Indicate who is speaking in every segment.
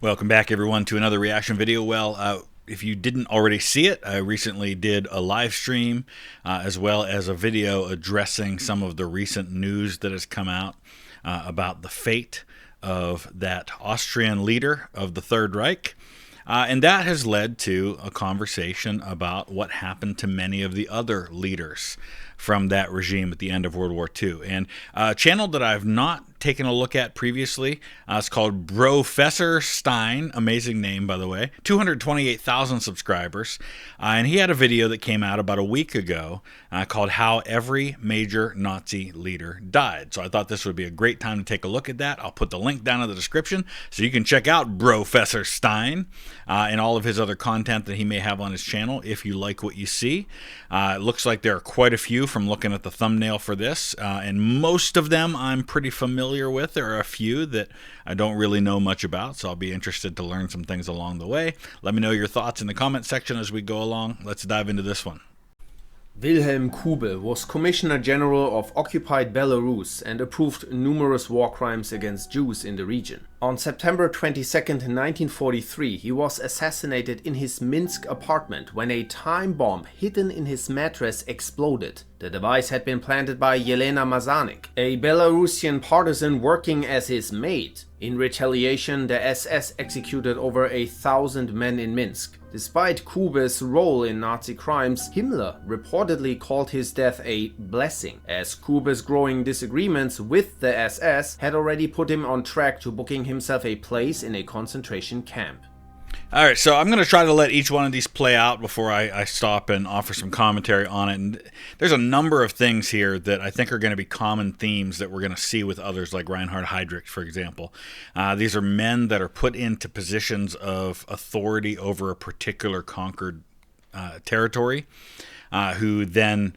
Speaker 1: Welcome back, everyone, to another reaction video. Well, if you didn't already see it, I recently did a live stream as well as a video addressing some of the recent news that has come out about the fate of that Austrian leader of the Third Reich. And that has led to a conversation about what happened to many of the other leaders from that regime at the end of World War II. And a channel that I've not taken a look at previously, it's called Brofessor Stein, amazing name by the way, 228,000 subscribers, and he had a video that came out about a week ago called How Every Major Nazi Leader Died. So I thought this would be a great time to take a look at that. I'll put the link down in the description so you can check out Brofessor Stein and all of his other content that he may have on his channel if you like what you see. It looks like there are quite a few from looking at the thumbnail for this, and most of them I'm pretty familiar with. There are a few that I don't really know much about, so I'll be interested to learn some things along the way. Let me know your thoughts in the comment section as we go along. Let's dive into this one.
Speaker 2: Wilhelm Kube was Commissioner General of occupied Belarus and approved numerous war crimes against Jews in the region. On September 22, 1943, he was assassinated in his Minsk apartment when a time bomb hidden in his mattress exploded. The device had been planted by Yelena Mazanik, a Belarusian partisan working as his maid. In retaliation, the SS executed over 1,000 men in Minsk. Despite Kube's role in Nazi crimes, Himmler reportedly called his death a blessing, as Kube's growing disagreements with the SS had already put him on track to booking himself a place in a concentration camp.
Speaker 1: All right, so I'm going to try to let each one of these play out before I stop and offer some commentary on it. And there's a number of things here that I think are going to be common themes that we're going to see with others like Reinhard Heydrich, for example. These are men that are put into positions of authority over a particular conquered territory, who then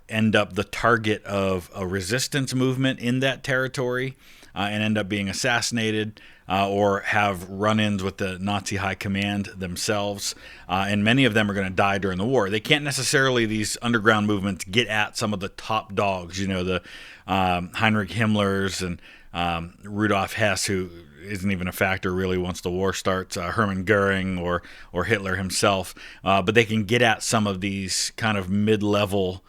Speaker 1: end up the target of a resistance movement in that territory and end up being assassinated, or have run-ins with the Nazi high command themselves, and many of them are going to die during the war. They can't necessarily, these underground movements, get at some of the top dogs, you know, the Heinrich Himmlers and Rudolf Hess, who isn't even a factor really once the war starts, Hermann Göring or Hitler himself, but they can get at some of these kind of mid-level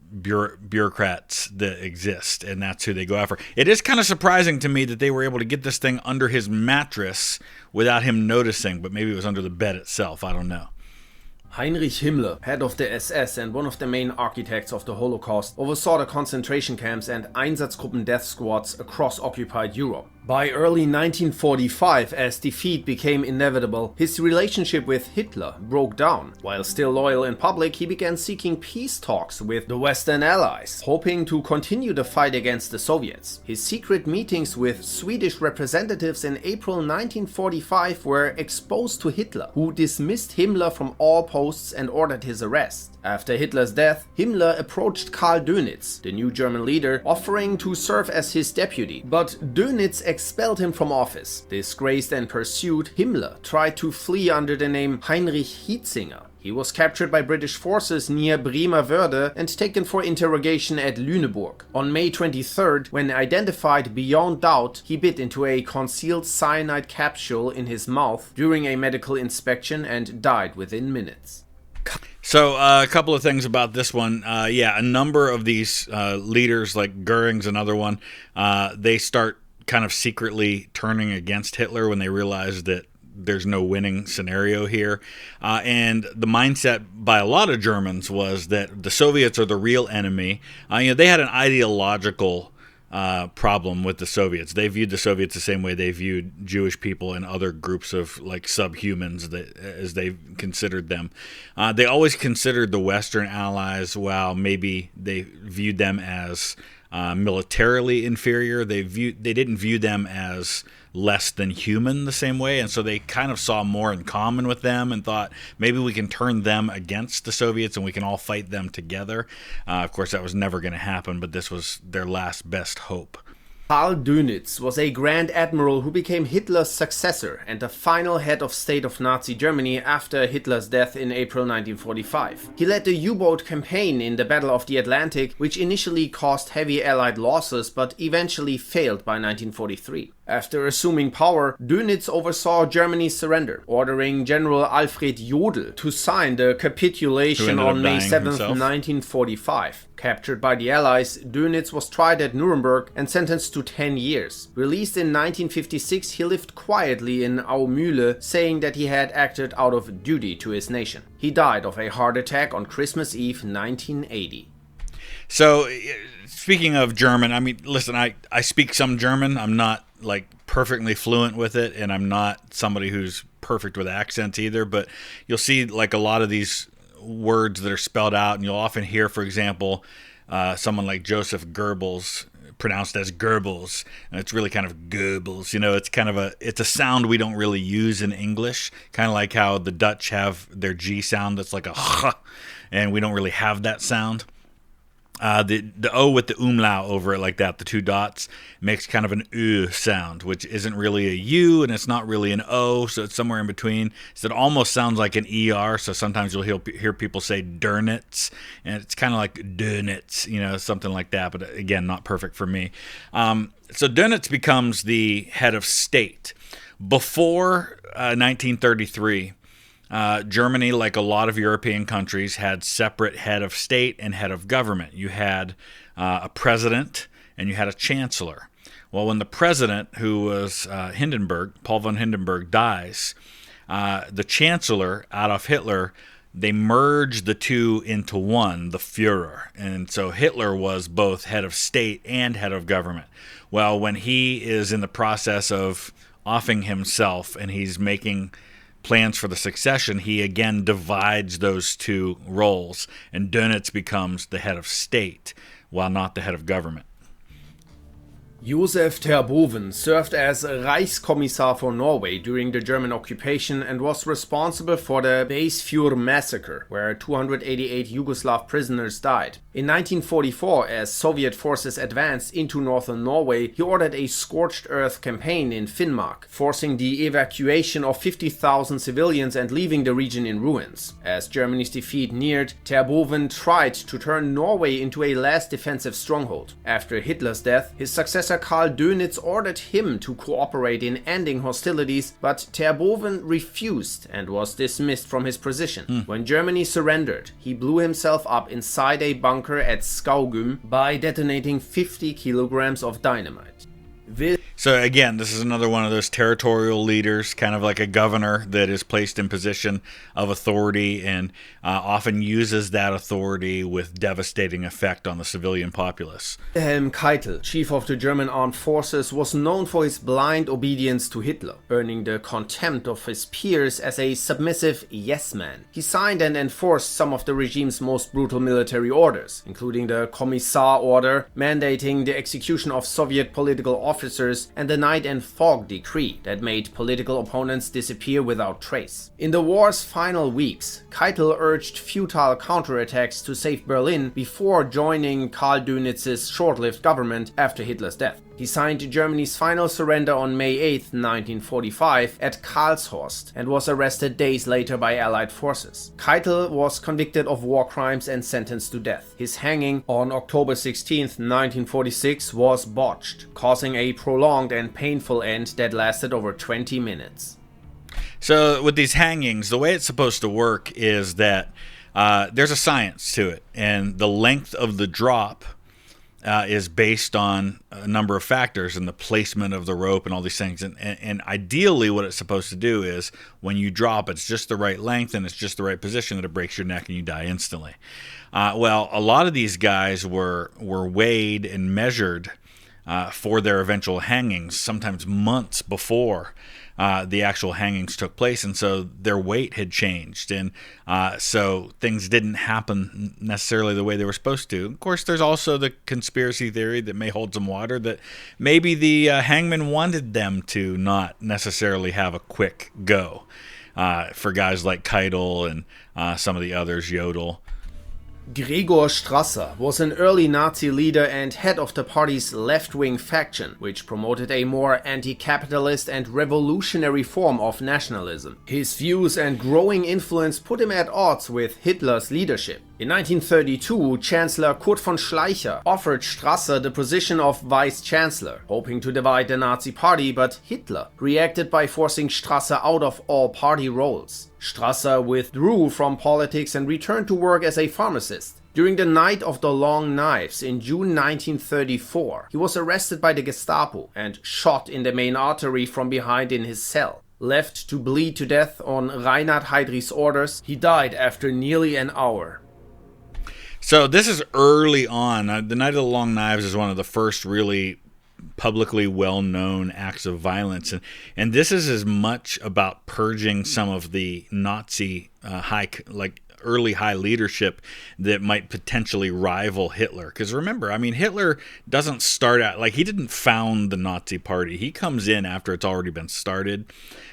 Speaker 1: bureaucrats that exist, and that's who they go after. It is kind of surprising to me that they were able to get this thing under his mattress without him noticing, but maybe it was under the bed itself. I don't know.
Speaker 2: Heinrich Müller, head of the SS and one of the main architects of the Holocaust, oversaw the concentration camps and Einsatzgruppen death squads across occupied Europe. By early 1945, as defeat became inevitable, his relationship with Hitler broke down. While still loyal in public, he began seeking peace talks with the Western Allies, hoping to continue the fight against the Soviets. His secret meetings with Swedish representatives in April 1945 were exposed to Hitler, who dismissed Himmler from all posts and ordered his arrest. After Hitler's death, Himmler approached Karl Dönitz, the new German leader, offering to serve as his deputy, but Dönitz expelled him from office. Disgraced and pursued, Himmler tried to flee under the name Heinrich Hitzinger. He was captured by British forces near Bremerwörde and taken for interrogation at Lüneburg. On May 23rd, when identified beyond doubt, he bit into a concealed cyanide capsule in his mouth during a medical inspection and died within minutes.
Speaker 1: So a couple of things about this one. Yeah, a number of these leaders, like Göring's another one, they start kind of secretly turning against Hitler when they realize that there's no winning scenario here. And the mindset by a lot of Germans was that the Soviets are the real enemy. You know, they had an ideological problem with the Soviets. They viewed the Soviets the same way they viewed Jewish people and other groups of like subhumans, as they considered them. They always considered the Western Allies, while maybe they viewed them as militarily inferior, they didn't view them as less than human the same way, and so they kind of saw more in common with them and thought maybe we can turn them against the Soviets and we can all fight them together. Of course, that was never going to happen, but this was their last best hope.
Speaker 2: Karl Dönitz was a Grand Admiral who became Hitler's successor and the final head of state of Nazi Germany after Hitler's death in April 1945. He led the U-boat campaign in the Battle of the Atlantic, which initially caused heavy Allied losses but eventually failed by 1943. After assuming power, Dönitz oversaw Germany's surrender, ordering General Alfred Jodl to sign the capitulation on May 7, 1945. Captured by the Allies, Dönitz was tried at Nuremberg and sentenced to 10 years. Released in 1956, he lived quietly in Aumühle, saying that he had acted out of duty to his nation. He died of a heart attack on Christmas Eve 1980.
Speaker 1: So, speaking of German, I mean, listen, I speak some German. I'm not like perfectly fluent with it, and I'm not somebody who's perfect with accents either, but you'll see like a lot of these words that are spelled out, and you'll often hear, for example, someone like Josef Goebbels pronounced as Goebbels, and it's really kind of Goebbels. You know, it's kind of it's a sound we don't really use in English, kind of like how the Dutch have their G sound that's like a h, and we don't really have that sound. The O with the umlaut over it like that, the two dots, makes kind of an U sound, which isn't really a U and it's not really an O, so it's somewhere in between. So it almost sounds like an ER, so sometimes you'll hear people say Dönitz, and it's kind of like Dönitz, you know, something like that, but again, not perfect for me. So Dönitz becomes the head of state. Before 1933, Germany, like a lot of European countries, had separate head of state and head of government. You had a president and you had a chancellor. Well, when the president, who was Hindenburg, Paul von Hindenburg, dies, the chancellor, Adolf Hitler, they merged the two into one, the Führer. And so Hitler was both head of state and head of government. Well, when he is in the process of offing himself and he's making plans for the succession, he again divides those two roles, and Dönitz becomes the head of state while not the head of government.
Speaker 2: Josef Terboven served as Reichskommissar for Norway during the German occupation and was responsible for the Basfjord massacre, where 288 Yugoslav prisoners died. In 1944, as Soviet forces advanced into northern Norway, he ordered a scorched earth campaign in Finnmark, forcing the evacuation of 50,000 civilians and leaving the region in ruins. As Germany's defeat neared, Terboven tried to turn Norway into a last defensive stronghold. After Hitler's death, his successor Karl Dönitz ordered him to cooperate in ending hostilities, but Terboven refused and was dismissed from his position. When Germany surrendered, he blew himself up inside a bunker at Skaugum by detonating 50 kilograms of dynamite.
Speaker 1: So again, this is another one of those territorial leaders, kind of like a governor that is placed in position of authority and often uses that authority with devastating effect on the civilian populace.
Speaker 2: Wilhelm Keitel, chief of the German armed forces, was known for his blind obedience to Hitler, earning the contempt of his peers as a submissive yes-man. He signed and enforced some of the regime's most brutal military orders, including the Kommissar Order, mandating the execution of Soviet political officers, and the Night and Fog Decree that made political opponents disappear without trace. In the war's final weeks, Keitel urged futile counterattacks to save Berlin before joining Karl Dönitz's short-lived government after Hitler's death. He signed Germany's final surrender on May 8, 1945 at Karlshorst and was arrested days later by Allied forces. Keitel was convicted of war crimes and sentenced to death. His hanging on October 16, 1946 was botched, causing a prolonged and painful end that lasted over 20 minutes.
Speaker 1: So with these hangings, the way it's supposed to work is that there's a science to it, and the length of the drop is based on a number of factors and the placement of the rope and all these things. And ideally what it's supposed to do is when you drop, it's just the right length and it's just the right position that it breaks your neck and you die instantly. Well, a lot of these guys were weighed and measured for their eventual hangings, sometimes months before the actual hangings took place, and so their weight had changed, and so things didn't happen necessarily the way they were supposed to. Of course, there's also the conspiracy theory that may hold some water, that maybe the hangman wanted them to not necessarily have a quick go for guys like Keitel and some of the others, Jodl.
Speaker 2: Gregor Strasser was an early Nazi leader and head of the party's left-wing faction, which promoted a more anti-capitalist and revolutionary form of nationalism. His views and growing influence put him at odds with Hitler's leadership. In 1932, Chancellor Kurt von Schleicher offered Strasser the position of Vice-Chancellor, hoping to divide the Nazi Party, but Hitler reacted by forcing Strasser out of all party roles. Strasser withdrew from politics and returned to work as a pharmacist. During the Night of the Long Knives in June 1934, he was arrested by the Gestapo and shot in the main artery from behind in his cell. Left to bleed to death on Reinhard Heydrich's orders, he died after nearly an hour.
Speaker 1: So this is early on. The Night of the Long Knives is one of the first really publicly well-known acts of violence, and this is as much about purging some of the Nazi early high leadership that might potentially rival Hitler. Because remember, I mean, Hitler doesn't start out, like, he didn't found the Nazi Party. He comes in after it's already been started,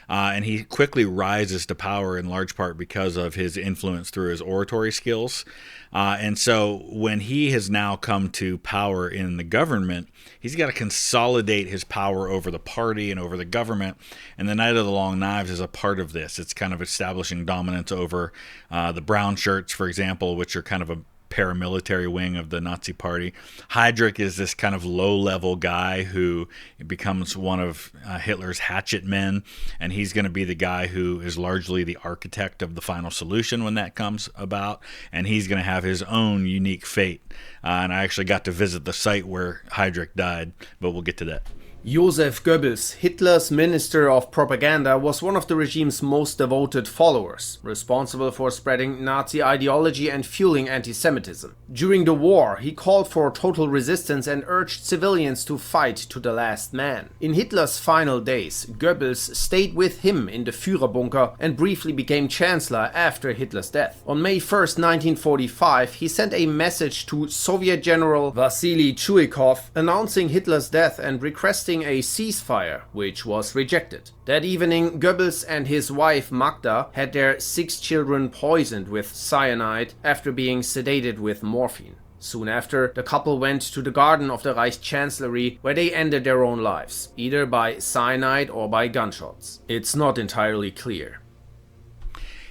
Speaker 1: and he quickly rises to power in large part because of his influence through his oratory skills. And so when he has now come to power in the government, he's got to consolidate his power over the party and over the government. And the Night of the Long Knives is a part of this. It's kind of establishing dominance over the brown shirts, for example, which are kind of a paramilitary wing of the Nazi Party. Heydrich is this kind of low-level guy who becomes one of Hitler's hatchet men, and he's going to be the guy who is largely the architect of the final solution when that comes about, and he's going to have his own unique fate. And I actually got to visit the site where Heydrich died, but we'll get to that.
Speaker 2: Josef Goebbels, Hitler's Minister of Propaganda, was one of the regime's most devoted followers, responsible for spreading Nazi ideology and fueling anti-Semitism. During the war, he called for total resistance and urged civilians to fight to the last man. In Hitler's final days, Goebbels stayed with him in the Führerbunker and briefly became Chancellor after Hitler's death. On May 1st, 1945, he sent a message to Soviet General Vasily Chuikov announcing Hitler's death and requesting a ceasefire, which was rejected. That evening, Goebbels and his wife Magda had their 6 children poisoned with cyanide after being sedated with morphine. Soon after, the couple went to the garden of the Reichschancellery, where they ended their own lives, either by cyanide or by gunshots. It's not entirely clear.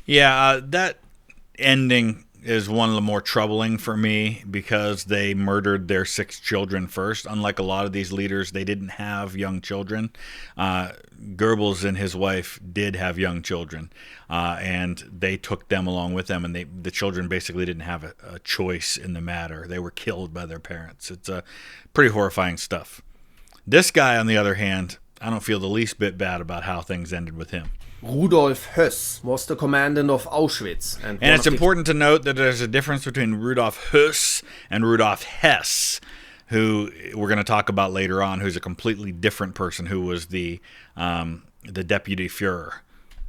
Speaker 1: Yeah, that ending is one of the more troubling for me because they murdered their 6 children first. Unlike a lot of these leaders, they didn't have young children. Goebbels and his wife did have young children, and they took them along with them, and the children basically didn't have a choice in the matter. They were killed by their parents. It's pretty horrifying stuff. This guy, on the other hand, I don't feel the least bit bad about how things ended with him.
Speaker 2: Rudolf Höss was the commandant of Auschwitz. And
Speaker 1: it's important to note that there's a difference between Rudolf Höss and Rudolf Hess, who we're going to talk about later on, who's a completely different person, who was the deputy Führer.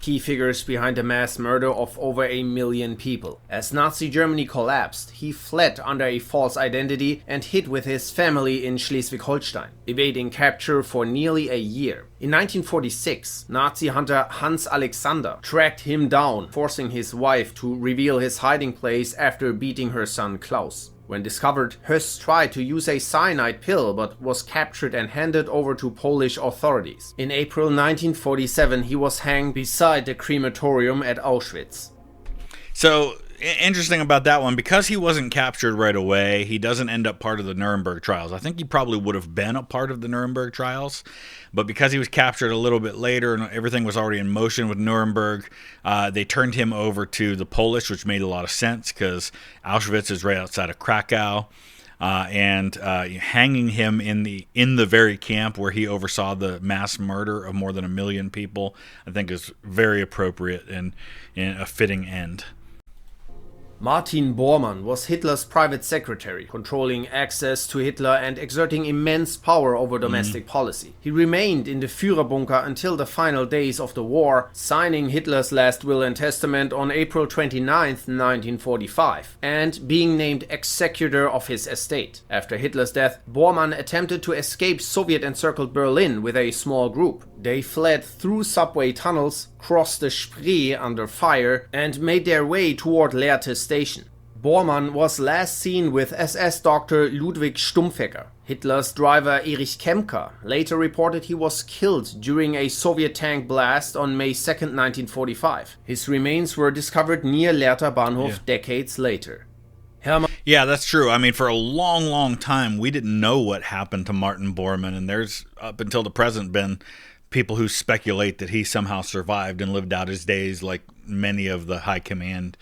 Speaker 2: Key figures behind the mass murder of over 1 million people. As Nazi Germany collapsed, he fled under a false identity and hid with his family in Schleswig-Holstein, evading capture for nearly a year. In 1946, Nazi hunter Hans Alexander tracked him down, forcing his wife to reveal his hiding place after beating her son Klaus. When discovered, Höss tried to use a cyanide pill but was captured and handed over to Polish authorities. In April 1947, he was hanged beside the crematorium at Auschwitz.
Speaker 1: So, interesting about that one, because he wasn't captured right away, he doesn't end up part of the Nuremberg trials. I think he probably would have been a part of the Nuremberg trials, but because he was captured a little bit later and everything was already in motion with Nuremberg, they turned him over to the Polish, which made a lot of sense because Auschwitz is right outside of Krakow. And hanging him in the very camp where he oversaw the mass murder of more than 1 million people, I think is very appropriate and a fitting end.
Speaker 2: Martin Bormann was Hitler's private secretary, controlling access to Hitler and exerting immense power over domestic policy. He remained in the Führerbunker until the final days of the war, signing Hitler's last will and testament on April 29, 1945, and being named executor of his estate. After Hitler's death, Bormann attempted to escape Soviet-encircled Berlin with a small group. They fled through subway tunnels, crossed the Spree under fire, and made their way toward Lehrte station. Bormann was last seen with SS Dr. Ludwig Stumpfegger. Hitler's driver Erich Kempka later reported he was killed during a Soviet tank blast on May 2, 1945. His remains were discovered near Lehrter Bahnhof decades later. Hermann.
Speaker 1: Yeah, that's true. I mean, for a long, long time, we didn't know what happened to Martin Bormann, and there's, up until the present, been people who speculate that he somehow survived and lived out his days like many of the high command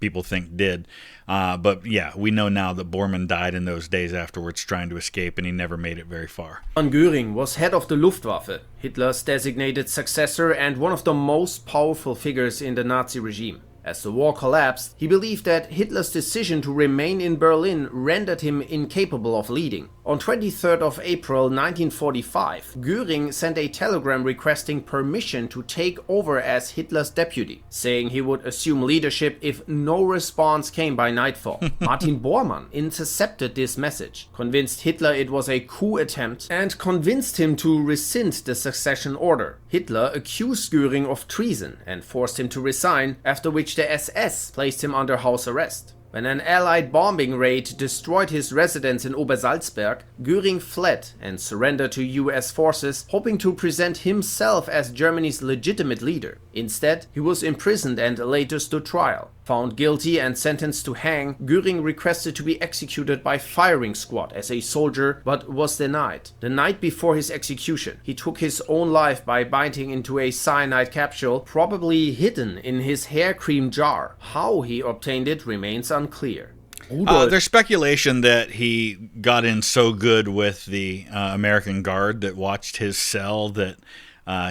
Speaker 1: people think did. But yeah, we know now that Bormann died in those days afterwards trying to escape, and he never made it very far.
Speaker 2: Göring was head of the Luftwaffe, Hitler's designated successor and one of the most powerful figures in the Nazi regime. As the war collapsed, he believed that Hitler's decision to remain in Berlin rendered him incapable of leading. On 23rd of April 1945, Göring sent a telegram requesting permission to take over as Hitler's deputy, saying he would assume leadership if no response came by nightfall. Martin Bormann intercepted this message, convinced Hitler it was a coup attempt, and convinced him to rescind the succession order. Hitler accused Göring of treason and forced him to resign, after which the SS placed him under house arrest. When an Allied bombing raid destroyed his residence in Obersalzberg, Göring fled and surrendered to US forces, hoping to present himself as Germany's legitimate leader. Instead, he was imprisoned and later stood trial. Found guilty and sentenced to hang, Göring requested to be executed by firing squad as a soldier, but was denied. The night before his execution, he took his own life by biting into a cyanide capsule, probably hidden in his hair cream jar. How he obtained it remains unclear.
Speaker 1: There's speculation that he got in so good with the American Guard that watched his cell that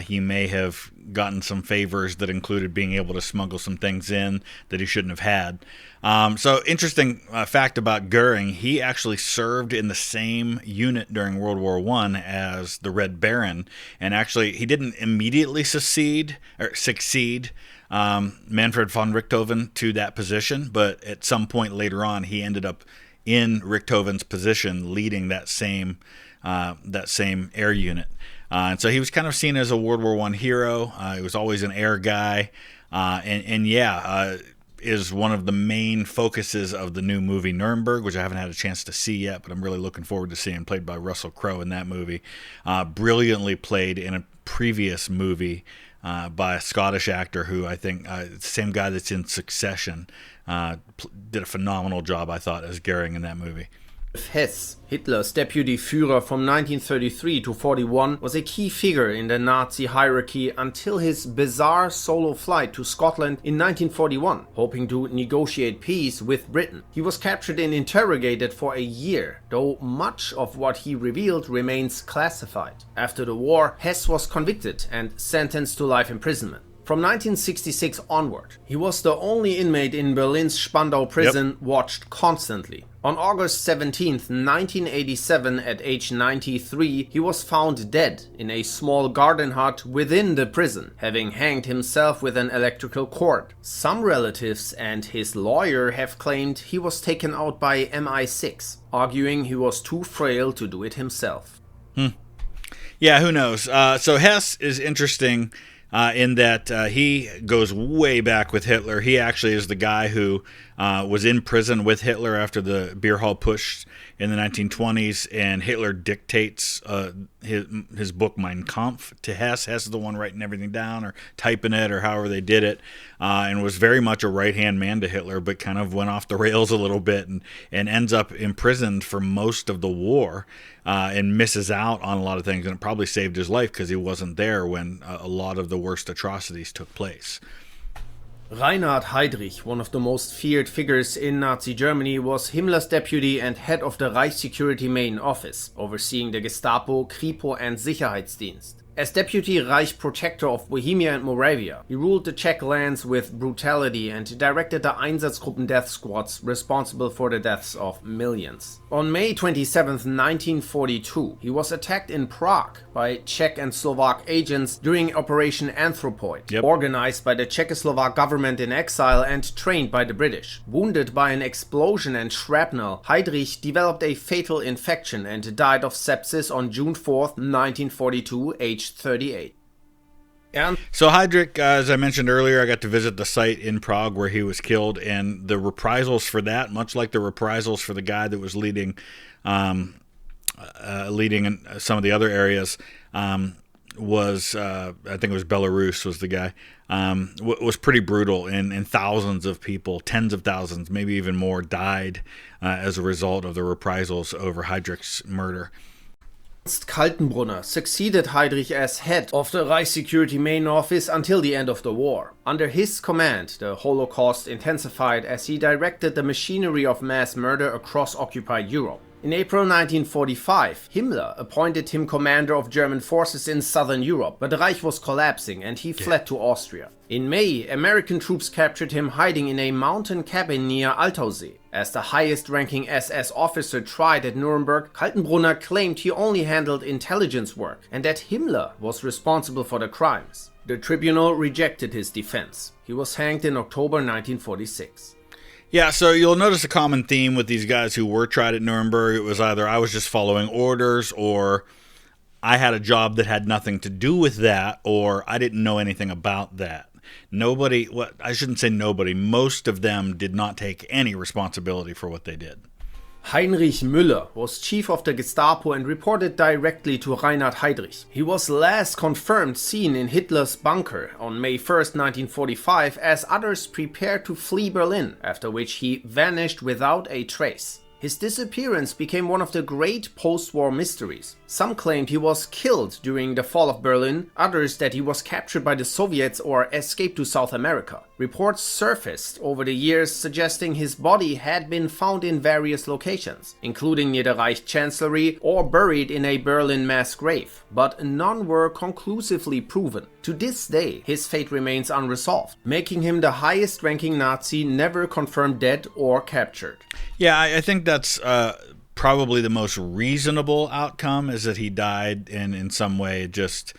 Speaker 1: he may have gotten some favors that included being able to smuggle some things in that he shouldn't have had. So interesting fact about Göring, he actually served in the same unit during World War I as the Red Baron, and actually he didn't immediately succeed Manfred von Richthofen to that position, but at some point later on he ended up in Richthofen's position leading that same air unit. And so he was kind of seen as a World War I hero. He was always an air guy. Is one of the main focuses of the new movie Nuremberg, which I haven't had a chance to see yet, but I'm really looking forward to seeing, played by Russell Crowe in that movie. Brilliantly played in a previous movie by a Scottish actor who I think, the same guy that's in Succession, did a phenomenal job, I thought, as Göring in that movie.
Speaker 2: Hess, Hitler's deputy Führer from 1933 to 41, was a key figure in the Nazi hierarchy until his bizarre solo flight to Scotland in 1941, hoping to negotiate peace with Britain. He was captured and interrogated for a year, though much of what he revealed remains classified. After the war, Hess was convicted and sentenced to life imprisonment. From 1966 onward, he was the only inmate in Berlin's Spandau prison watched constantly. On August 17, 1987, at age 93, he was found dead in a small garden hut within the prison, having hanged himself with an electrical cord. Some relatives and his lawyer have claimed he was taken out by MI6, arguing he was too frail to do it himself.
Speaker 1: Yeah, who knows? So Hess is interesting in that he goes way back with Hitler. He actually is the guy who was in prison with Hitler after the beer hall push in the 1920s, and Hitler dictates his book Mein Kampf to Hess. Hess is the one writing everything down or typing it or however they did it, and was very much a right-hand man to Hitler, but kind of went off the rails a little bit and ends up imprisoned for most of the war and misses out on a lot of things, and it probably saved his life because he wasn't there when a lot of the worst atrocities took place.
Speaker 2: Reinhard Heydrich, one of the most feared figures in Nazi Germany, was Himmler's deputy and head of the Reichssecurity Main Office, overseeing the Gestapo, Kripo and Sicherheitsdienst. As Deputy Reich Protector of Bohemia and Moravia, he ruled the Czech lands with brutality and directed the Einsatzgruppen death squads responsible for the deaths of millions. On May 27, 1942, he was attacked in Prague by Czech and Slovak agents during Operation Anthropoid, organized by the Czechoslovak government in exile and trained by the British. Wounded by an explosion and shrapnel, Heydrich developed a fatal infection and died of sepsis on June 4, 1942, aged 38.
Speaker 1: So Heydrich, as I mentioned earlier, I got to visit the site in Prague where he was killed, and the reprisals for that, much like the reprisals for the guy that was leading in some of the other areas, was, I think it was Belarus was the guy, was pretty brutal, and thousands of people, tens of thousands, maybe even more, died as a result of the reprisals over Heydrich's murder.
Speaker 2: Ernst Kaltenbrunner succeeded Heydrich as head of the Reich Security Main Office until the end of the war. Under his command, the Holocaust intensified as he directed the machinery of mass murder across occupied Europe. In April 1945, Himmler appointed him commander of German forces in southern Europe, but the Reich was collapsing and he fled to Austria. In May, American troops captured him hiding in a mountain cabin near Altausee. As the highest-ranking SS officer tried at Nuremberg, Kaltenbrunner claimed he only handled intelligence work and that Himmler was responsible for the crimes. The tribunal rejected his defense. He was hanged in October 1946.
Speaker 1: Yeah, so you'll notice a common theme with these guys who were tried at Nuremberg. It was either I was just following orders, or I had a job that had nothing to do with that, or I didn't know anything about that. Nobody, well, I shouldn't say nobody, most of them did not take any responsibility for what they did.
Speaker 2: Heinrich Müller was chief of the Gestapo and reported directly to Reinhard Heydrich. He was last confirmed seen in Hitler's bunker on May 1st, 1945, as others prepared to flee Berlin, after which he vanished without a trace. His disappearance became one of the great post-war mysteries. Some claimed he was killed during the fall of Berlin, others that he was captured by the Soviets or escaped to South America. Reports surfaced over the years suggesting his body had been found in various locations, including near the Reich Chancellery or buried in a Berlin mass grave, but none were conclusively proven. To this day, his fate remains unresolved, making him the highest-ranking Nazi never confirmed dead or captured.
Speaker 1: Yeah, I think that's probably the most reasonable outcome, is that he died and in some way just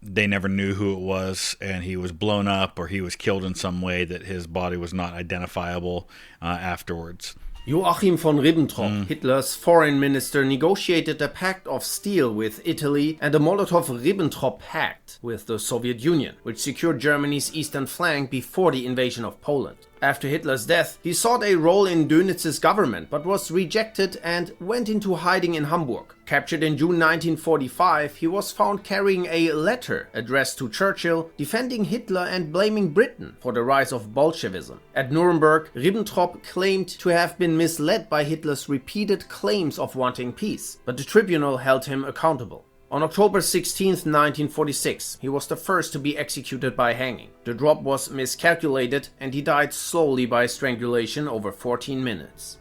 Speaker 1: they never knew who it was, and he was blown up or he was killed in some way that his body was not identifiable afterwards.
Speaker 2: Joachim von Ribbentrop, Hitler's foreign minister, negotiated a pact of steel with Italy and the Molotov-Ribbentrop Pact with the Soviet Union, which secured Germany's eastern flank before the invasion of Poland. After Hitler's death, he sought a role in Dönitz's government but was rejected and went into hiding in Hamburg. Captured in June 1945, he was found carrying a letter addressed to Churchill, defending Hitler and blaming Britain for the rise of Bolshevism. At Nuremberg, Ribbentrop claimed to have been misled by Hitler's repeated claims of wanting peace, but the tribunal held him accountable. On October 16, 1946, he was the first to be executed by hanging. The drop was miscalculated and he died slowly by strangulation over 14 minutes.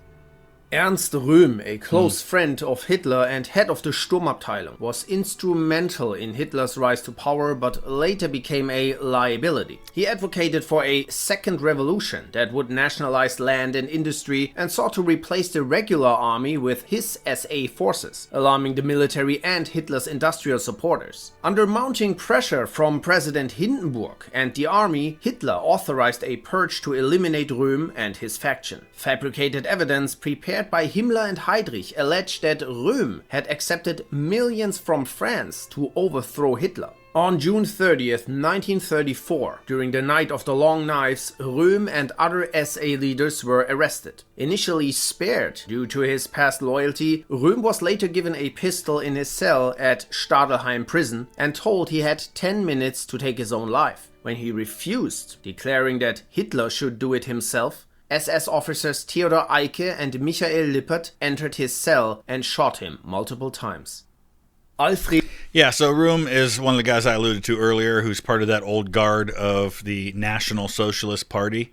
Speaker 2: Ernst Röhm, a close friend of Hitler and head of the Sturmabteilung, was instrumental in Hitler's rise to power but later became a liability. He advocated for a second revolution that would nationalize land and industry and sought to replace the regular army with his SA forces, alarming the military and Hitler's industrial supporters. Under mounting pressure from President Hindenburg and the army, Hitler authorized a purge to eliminate Röhm and his faction. Fabricated evidence prepared by Himmler and Heydrich alleged that Röhm had accepted millions from France to overthrow Hitler. On June 30th, 1934, during the Night of the Long Knives, Röhm and other SA leaders were arrested. Initially spared due to his past loyalty, Röhm was later given a pistol in his cell at Stadelheim prison and told he had 10 minutes to take his own life. When he refused, declaring that Hitler should do it himself, SS officers Theodor Eicke and Michael Lippert entered his cell and shot him multiple times. Alfred.
Speaker 1: Yeah, so Röhm is one of the guys I alluded to earlier, who's part of that old guard of the National Socialist Party,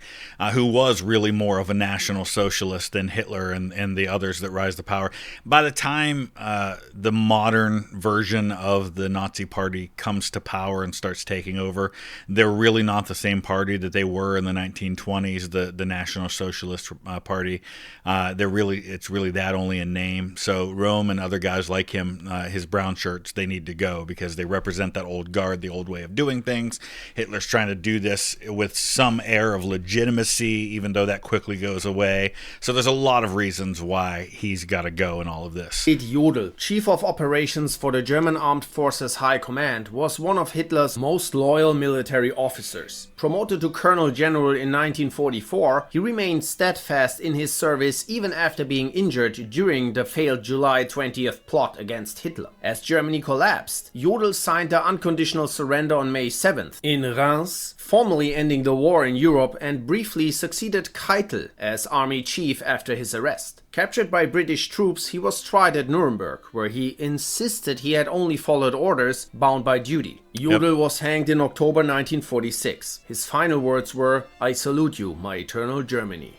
Speaker 1: who was really more of a National Socialist than Hitler and the others that rise to power. By the time the modern version of the Nazi Party comes to power and starts taking over, they're really not the same party that they were in the 1920s, the National Socialist Party. It's really that only in name. So Röhm and other guys like him, his brown shirts, they need to go because they represent that old guard, the old way of doing things. Hitler's trying to do this with some air of legitimacy, even though that quickly goes away. So there's a lot of reasons why he's got to go in all of this.
Speaker 2: Jodl, chief of operations for the German Armed Forces High Command, was one of Hitler's most loyal military officers. Promoted to Colonel General in 1944, he remained steadfast in his service even after being injured during the failed July 20th plot against Hitler. As Germany collapsed, collapsed, Jodl signed the unconditional surrender on May 7th in Reims, formally ending the war in Europe, and briefly succeeded Keitel as army chief after his arrest. Captured by British troops, he was tried at Nuremberg, where he insisted he had only followed orders, bound by duty. Jodl was hanged in October 1946. His final words were, "I salute you, my eternal Germany."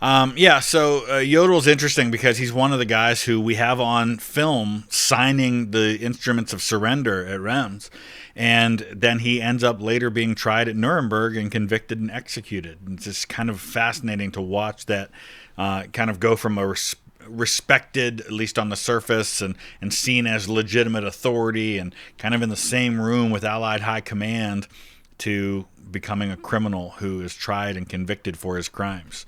Speaker 1: So Jodel's interesting because he's one of the guys who we have on film signing the instruments of surrender at Reims, and then he ends up later being tried at Nuremberg and convicted and executed. It's just kind of fascinating to watch that kind of go from a respected, at least on the surface, and seen as legitimate authority and kind of in the same room with Allied high command to becoming a criminal who is tried and convicted for his crimes.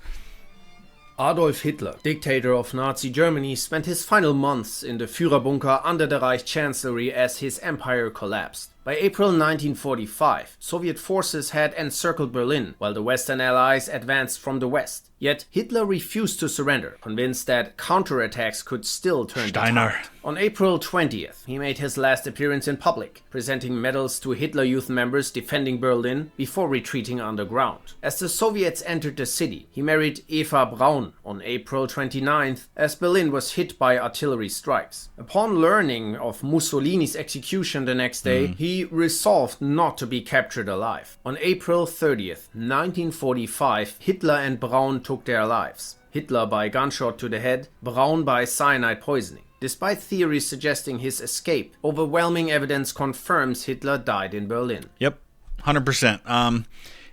Speaker 2: Adolf Hitler, dictator of Nazi Germany, spent his final months in the Führerbunker under the Reich Chancellery as his empire collapsed. By April 1945, Soviet forces had encircled Berlin, while the Western Allies advanced from the west. Yet Hitler refused to surrender, convinced that counterattacks could still turn the tide. On April 20th, he made his last appearance in public, presenting medals to Hitler Youth members defending Berlin before retreating underground. As the Soviets entered the city, he married Eva Braun on April 29th, as Berlin was hit by artillery strikes. Upon learning of Mussolini's execution the next day, he resolved not to be captured alive. On April 30th, 1945, Hitler and Braun took their lives. Hitler by gunshot to the head, Braun by cyanide poisoning. Despite theories suggesting his escape, overwhelming evidence confirms Hitler died in Berlin.
Speaker 1: Yep, 100%.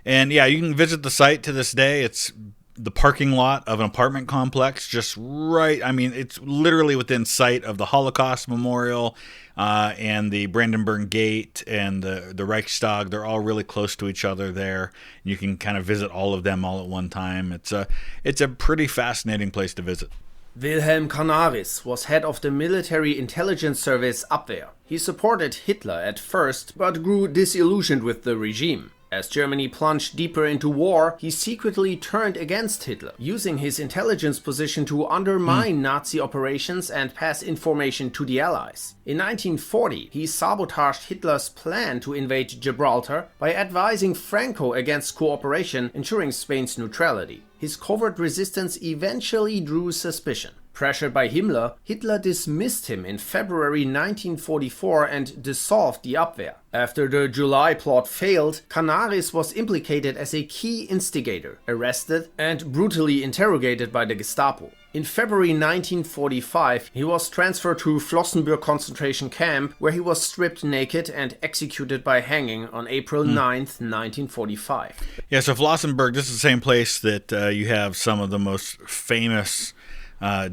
Speaker 1: And yeah, you can visit the site to this day. It's the parking lot of an apartment complex, just right. I mean, it's literally within sight of the Holocaust Memorial and the Brandenburg Gate and the Reichstag. They're all really close to each other there. You can kind of visit all of them all at one time. It's a pretty fascinating place to visit.
Speaker 2: Wilhelm Canaris was head of the military intelligence service Abwehr. He supported Hitler at first, but grew disillusioned with the regime. As Germany plunged deeper into war, he secretly turned against Hitler, using his intelligence position to undermine Nazi operations and pass information to the Allies. In 1940, he sabotaged Hitler's plan to invade Gibraltar by advising Franco against cooperation, ensuring Spain's neutrality. His covert resistance eventually drew suspicion. Pressured by Himmler, Hitler dismissed him in February 1944 and dissolved the Abwehr. After the July plot failed, Canaris was implicated as a key instigator, arrested and brutally interrogated by the Gestapo. In February 1945, he was transferred to Flossenbürg concentration camp, where he was stripped naked and executed by hanging on April 9th, 1945.
Speaker 1: Yeah, so Flossenbürg, this is the same place that you have some of the most famous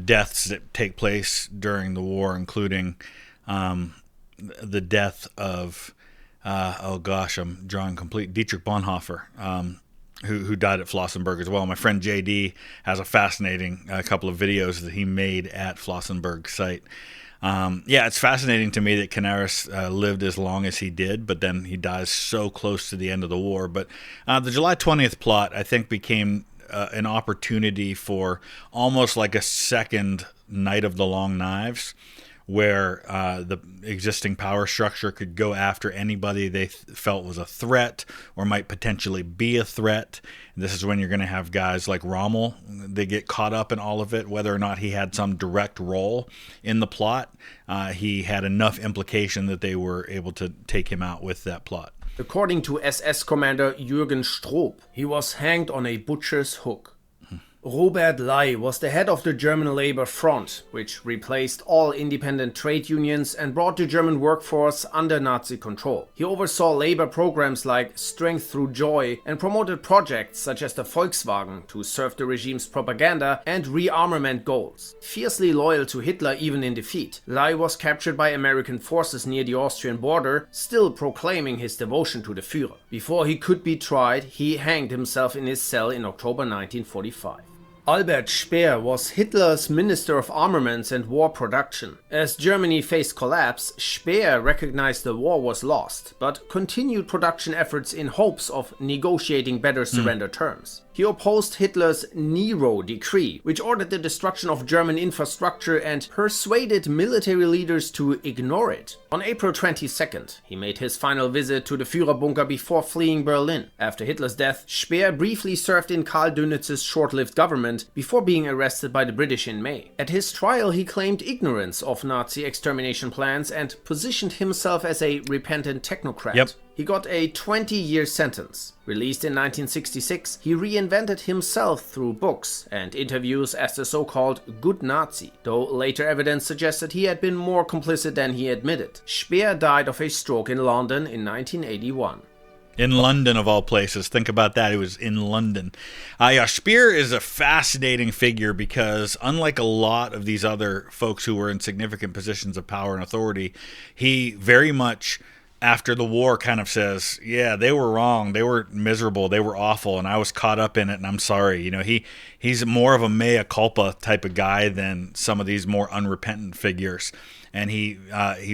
Speaker 1: deaths that take place during the war, including the death of, I'm drawing complete, Dietrich Bonhoeffer, who died at Flossenbürg as well. My friend JD has a fascinating couple of videos that he made at Flossenbürg site. It's fascinating to me that Canaris lived as long as he did, but then he dies so close to the end of the war. But the July 20th plot, I think, became an opportunity for almost like a second Night of the Long Knives, where the existing power structure could go after anybody they felt was a threat or might potentially be a threat. And this is when you're going to have guys like Rommel. They get caught up in all of it, whether or not he had some direct role in the plot. He had enough implication that they were able to take him out with that plot.
Speaker 2: According to SS commander Jürgen Stroop, he was hanged on a butcher's hook. Robert Ley was the head of the German Labor Front, which replaced all independent trade unions and brought the German workforce under Nazi control. He oversaw labor programs like Strength Through Joy and promoted projects such as the Volkswagen to serve the regime's propaganda and rearmament goals. Fiercely loyal to Hitler even in defeat, Ley was captured by American forces near the Austrian border, still proclaiming his devotion to the Führer. Before he could be tried, he hanged himself in his cell in October 1945. Albert Speer was Hitler's Minister of Armaments and War Production. As Germany faced collapse, Speer recognized the war was lost, but continued production efforts in hopes of negotiating better surrender terms. He opposed Hitler's Nero decree, which ordered the destruction of German infrastructure and persuaded military leaders to ignore it. On April 22nd, he made his final visit to the Führerbunker before fleeing Berlin. After Hitler's death, Speer briefly served in Karl Dönitz's short-lived government before being arrested by the British in May. At his trial, he claimed ignorance of Nazi extermination plans and positioned himself as a repentant technocrat.
Speaker 1: Yep.
Speaker 2: He got a 20-year sentence. Released in 1966, he reinvented himself through books and interviews as the so-called good Nazi, though later evidence suggested he had been more complicit than he admitted. Speer died of a stroke in London in 1981.
Speaker 1: In London, of all places. Think about that. It was in London. Speer is a fascinating figure because unlike a lot of these other folks who were in significant positions of power and authority, he very much, after the war, kind of says, yeah, they were wrong, they were miserable, they were awful, and I was caught up in it, and I'm sorry. You know, he's more of a mea culpa type of guy than some of these more unrepentant figures. And he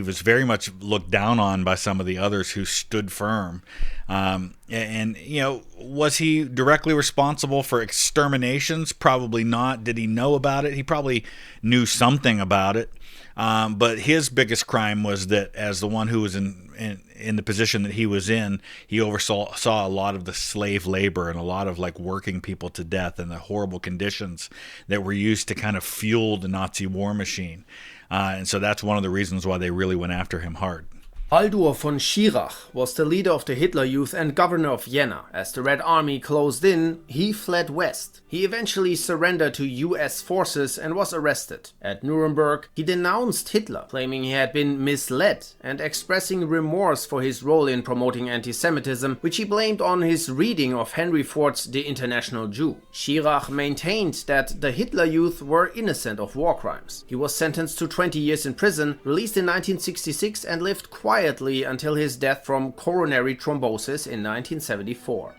Speaker 1: was very much looked down on by some of the others who stood firm. And you know, was he directly responsible for exterminations? Probably not. Did he know about it? He probably knew something about it. But his biggest crime was that as the one who was in the position that he was in, he oversaw a lot of the slave labor and a lot of like working people to death and the horrible conditions that were used to kind of fuel the Nazi war machine. And so that's one of the reasons why they really went after him hard.
Speaker 2: Baldur von Schirach was the leader of the Hitler Youth and governor of Vienna. As the Red Army closed in, he fled west. He eventually surrendered to US forces and was arrested. At Nuremberg, he denounced Hitler, claiming he had been misled and expressing remorse for his role in promoting anti-Semitism, which he blamed on his reading of Henry Ford's The International Jew. Schirach maintained that the Hitler Youth were innocent of war crimes. He was sentenced to 20 years in prison, released in 1966, and lived quietly until his death from coronary thrombosis in 1974.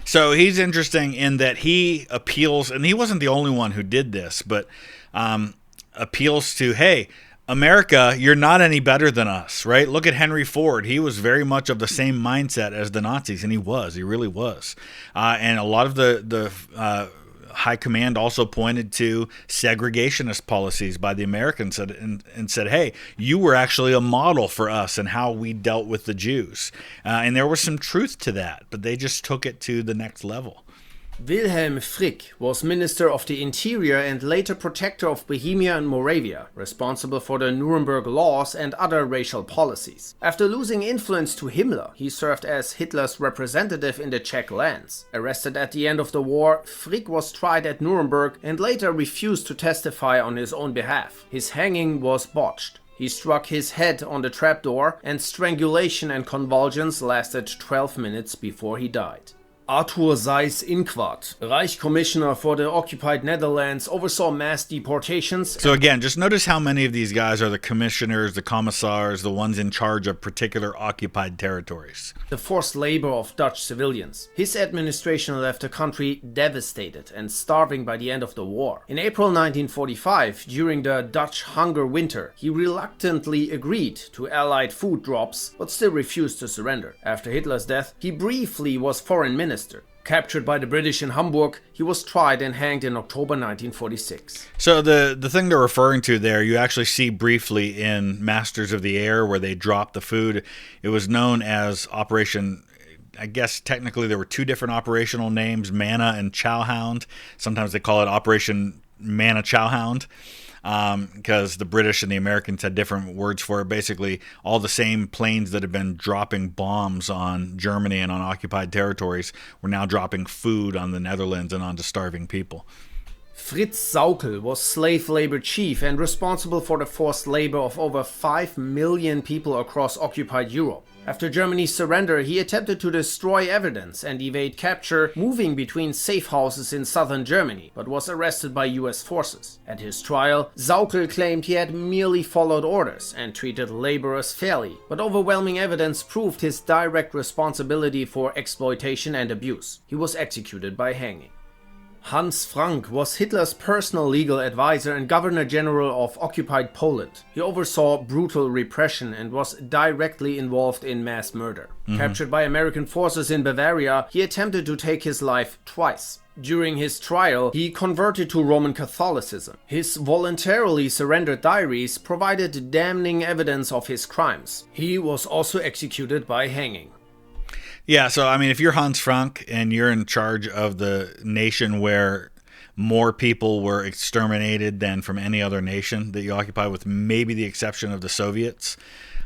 Speaker 1: So he's interesting in that he appeals, and he wasn't the only one who did this, but appeals to, hey, America, you're not any better than us, right? Look at Henry Ford. He was very much of the same mindset as the Nazis, and he really was. And a lot of the High Command also pointed to segregationist policies by the Americans and said, hey, you were actually a model for us and how we dealt with the Jews. And there was some truth to that, but they just took it to the next level.
Speaker 2: Wilhelm Frick was Minister of the Interior and later Protector of Bohemia and Moravia, responsible for the Nuremberg laws and other racial policies. After losing influence to Himmler, he served as Hitler's representative in the Czech lands. Arrested at the end of the war, Frick was tried at Nuremberg and later refused to testify on his own behalf. His hanging was botched. He struck his head on the trapdoor, and strangulation and convulsions lasted 12 minutes before he died. Arthur Seyss-Inquart, Reich Commissioner for the occupied Netherlands, oversaw mass deportations.
Speaker 1: So again, just notice how many of these guys are the commissioners, the commissars, the ones in charge of particular occupied territories.
Speaker 2: The forced labor of Dutch civilians. His administration left the country devastated and starving by the end of the war. In April 1945, during the Dutch hunger winter, he reluctantly agreed to Allied food drops, but still refused to surrender. After Hitler's death, he briefly was foreign minister. Captured by the British in Hamburg, he was tried and hanged in October 1946.
Speaker 1: So the thing they're referring to there, you actually see briefly in Masters of the Air where they dropped the food. It was known as Operation, I guess technically there were two different operational names, Manna and Chowhound. Sometimes they call it Operation Manna Chowhound. Because the British and the Americans had different words for it. Basically, all the same planes that had been dropping bombs on Germany and on occupied territories were now dropping food on the Netherlands and onto starving people.
Speaker 2: Fritz Sauckel was slave labor chief and responsible for the forced labor of over 5 million people across occupied Europe. After Germany's surrender, he attempted to destroy evidence and evade capture, moving between safe houses in southern Germany, but was arrested by US forces. At his trial, Sauckel claimed he had merely followed orders and treated laborers fairly, but overwhelming evidence proved his direct responsibility for exploitation and abuse. He was executed by hanging. Hans Frank was Hitler's personal legal advisor and governor-general of occupied Poland. He oversaw brutal repression and was directly involved in mass murder. Captured by American forces in Bavaria, he attempted to take his life twice. During his trial, he converted to Roman Catholicism. His voluntarily surrendered diaries provided damning evidence of his crimes. He was also executed by hanging.
Speaker 1: Yeah, so I mean, if you're Hans Frank and you're in charge of the nation where more people were exterminated than from any other nation that you occupy, with maybe the exception of the Soviets,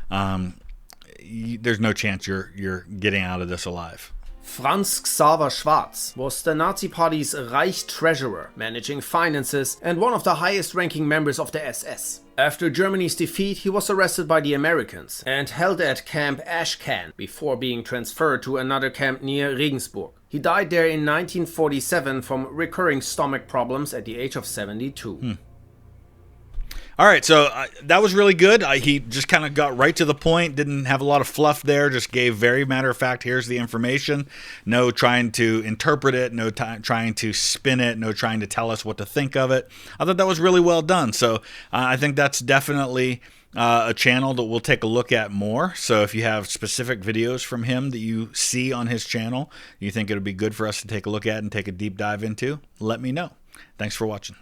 Speaker 1: there's no chance you're getting out of this alive.
Speaker 2: Franz Xaver Schwarz was the Nazi Party's Reich treasurer, managing finances, and one of the highest-ranking members of the SS. After Germany's defeat, he was arrested by the Americans and held at Camp Ashcan before being transferred to another camp near Regensburg. He died there in 1947 from recurring stomach problems at the age of 72.
Speaker 1: All right, so that was really good. He just kind of got right to the point, didn't have a lot of fluff there, just gave very matter-of-fact, here's the information. No trying to interpret it, no trying to spin it, no trying to tell us what to think of it. I thought that was really well done. So I think that's definitely a channel that we'll take a look at more. So if you have specific videos from him that you see on his channel, you think it would be good for us to take a look at and take a deep dive into, let me know. Thanks for watching.